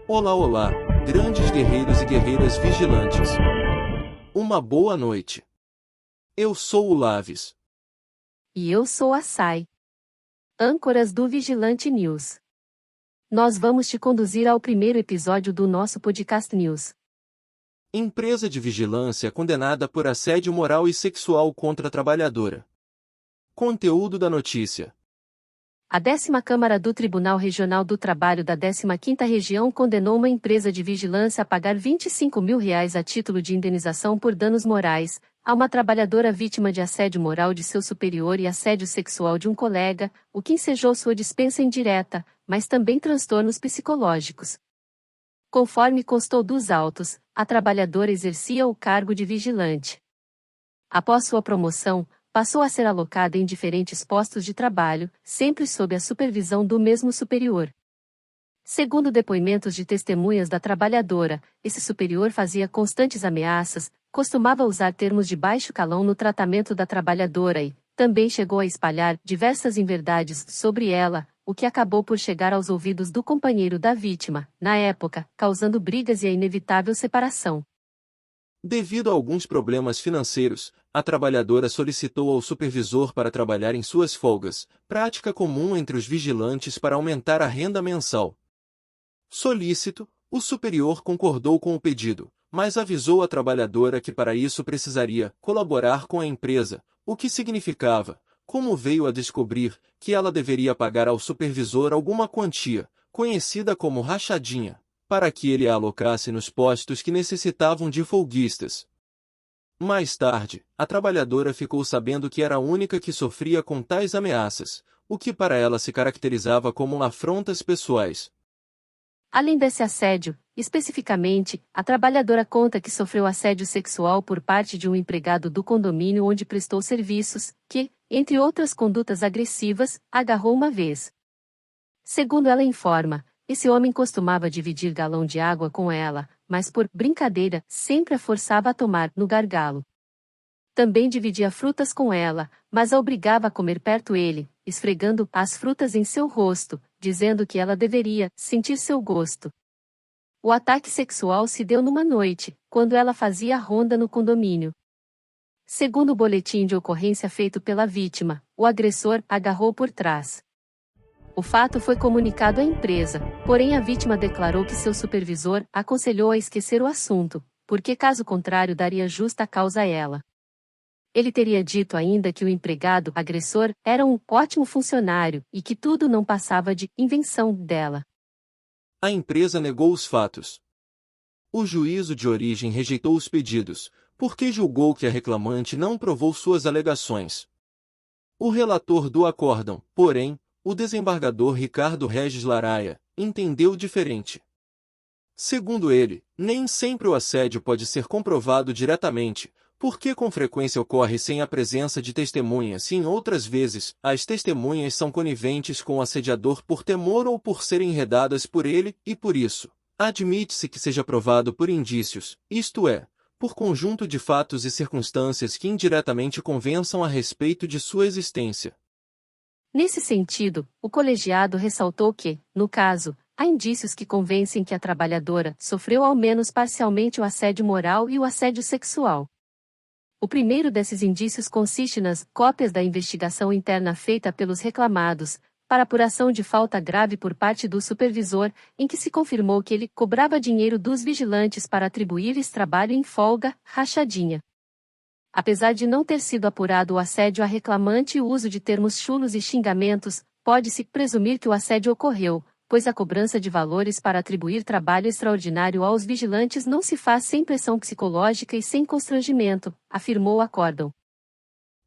Olá, olá, grandes guerreiros e guerreiras vigilantes. Uma boa noite. Eu sou o Laves. E eu sou a Sai. Âncoras do Vigilante News. Nós vamos te conduzir ao primeiro episódio do nosso podcast News. Empresa de vigilância condenada por assédio moral e sexual contra a trabalhadora. Conteúdo da notícia. A 10ª Câmara do Tribunal Regional do Trabalho da 15ª Região condenou uma empresa de vigilância a pagar R$ 25 mil a título de indenização por danos morais, a uma trabalhadora vítima de assédio moral de seu superior e assédio sexual de um colega, o que ensejou sua dispensa indireta, mas também transtornos psicológicos. Conforme constou dos autos, a trabalhadora exercia o cargo de vigilante. Após sua promoção, passou a ser alocada em diferentes postos de trabalho, sempre sob a supervisão do mesmo superior. Segundo depoimentos de testemunhas da trabalhadora, esse superior fazia constantes ameaças, costumava usar termos de baixo calão no tratamento da trabalhadora e, também chegou a espalhar diversas inverdades sobre ela, o que acabou por chegar aos ouvidos do companheiro da vítima, na época, causando brigas e a inevitável separação. Devido a alguns problemas financeiros, a trabalhadora solicitou ao supervisor para trabalhar em suas folgas, prática comum entre os vigilantes para aumentar a renda mensal. Solícito, o superior concordou com o pedido, mas avisou a trabalhadora que para isso precisaria colaborar com a empresa, o que significava, como veio a descobrir, que ela deveria pagar ao supervisor alguma quantia, conhecida como rachadinha, para que ele a alocasse nos postos que necessitavam de folguistas. Mais tarde, a trabalhadora ficou sabendo que era a única que sofria com tais ameaças, o que para ela se caracterizava como afrontas pessoais. Além desse assédio, especificamente, a trabalhadora conta que sofreu assédio sexual por parte de um empregado do condomínio onde prestou serviços, que, entre outras condutas agressivas, agarrou uma vez. Segundo ela informa, esse homem costumava dividir galão de água com ela, mas por brincadeira, sempre a forçava a tomar no gargalo. Também dividia frutas com ela, mas a obrigava a comer perto dele, esfregando as frutas em seu rosto, dizendo que ela deveria sentir seu gosto. O ataque sexual se deu numa noite, quando ela fazia ronda no condomínio. Segundo o boletim de ocorrência feito pela vítima, o agressor a agarrou por trás. O fato foi comunicado à empresa, porém a vítima declarou que seu supervisor aconselhou a esquecer o assunto, porque caso contrário daria justa causa a ela. Ele teria dito ainda que o empregado agressor era um ótimo funcionário e que tudo não passava de invenção dela. A empresa negou os fatos. O juízo de origem rejeitou os pedidos, porque julgou que a reclamante não provou suas alegações. O relator do acórdão, porém, o desembargador Ricardo Regis Laraia, entendeu diferente. Segundo ele, nem sempre o assédio pode ser comprovado diretamente, porque com frequência ocorre sem a presença de testemunhas e em outras vezes, as testemunhas são coniventes com o assediador por temor ou por serem enredadas por ele, e por isso, admite-se que seja provado por indícios, isto é, por conjunto de fatos e circunstâncias que indiretamente convençam a respeito de sua existência. Nesse sentido, o colegiado ressaltou que, no caso, há indícios que convencem que a trabalhadora sofreu ao menos parcialmente o assédio moral e o assédio sexual. O primeiro desses indícios consiste nas cópias da investigação interna feita pelos reclamados, para apuração de falta grave por parte do supervisor, em que se confirmou que ele cobrava dinheiro dos vigilantes para atribuir esse trabalho em folga, rachadinha. Apesar de não ter sido apurado o assédio à reclamante e o uso de termos chulos e xingamentos, pode-se presumir que o assédio ocorreu, pois a cobrança de valores para atribuir trabalho extraordinário aos vigilantes não se faz sem pressão psicológica e sem constrangimento, afirmou o acórdão.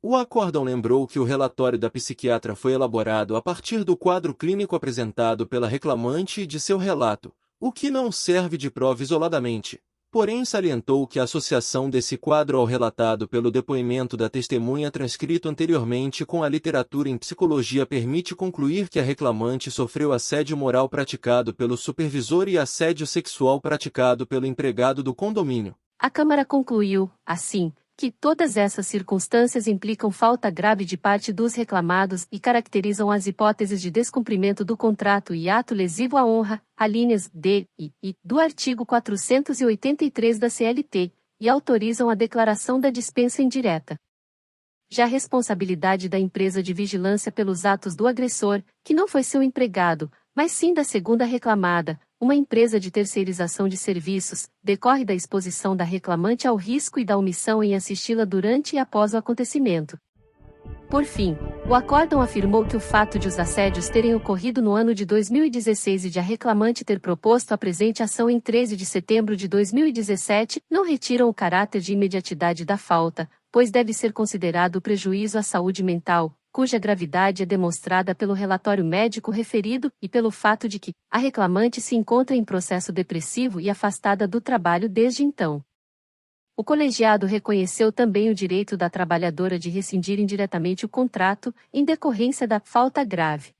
O acórdão lembrou que o relatório da psiquiatra foi elaborado a partir do quadro clínico apresentado pela reclamante e de seu relato, o que não serve de prova isoladamente. Porém salientou que a associação desse quadro ao relatado pelo depoimento da testemunha transcrito anteriormente com a literatura em psicologia permite concluir que a reclamante sofreu assédio moral praticado pelo supervisor e assédio sexual praticado pelo empregado do condomínio. A Câmara concluiu, assim, que todas essas circunstâncias implicam falta grave de parte dos reclamados e caracterizam as hipóteses de descumprimento do contrato e ato lesivo à honra, alíneas D e I do artigo 483 da CLT, e autorizam a declaração da dispensa indireta. Já a responsabilidade da empresa de vigilância pelos atos do agressor, que não foi seu empregado, mas sim da segunda reclamada, uma empresa de terceirização de serviços, decorre da exposição da reclamante ao risco e da omissão em assisti-la durante e após o acontecimento. Por fim, o acórdão afirmou que o fato de os assédios terem ocorrido no ano de 2016 e de a reclamante ter proposto a presente ação em 13 de setembro de 2017 não retiram o caráter de imediatidade da falta, pois deve ser considerado o prejuízo à saúde mental, cuja gravidade é demonstrada pelo relatório médico referido e pelo fato de que a reclamante se encontra em processo depressivo e afastada do trabalho desde então. O colegiado reconheceu também o direito da trabalhadora de rescindir indiretamente o contrato, em decorrência da falta grave.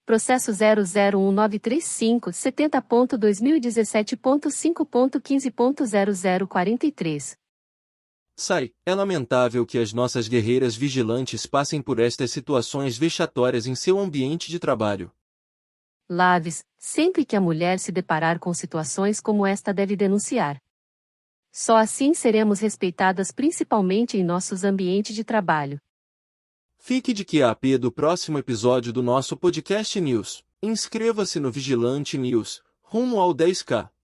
Processo 001935 70.2017.5.15.0043. É lamentável que as nossas guerreiras vigilantes passem por estas situações vexatórias em seu ambiente de trabalho. Laves, sempre que a mulher se deparar com situações como esta deve denunciar. Só assim seremos respeitadas principalmente em nossos ambientes de trabalho. Fique de QAP do próximo episódio do nosso podcast News. Inscreva-se no Vigilante News, rumo ao 10K.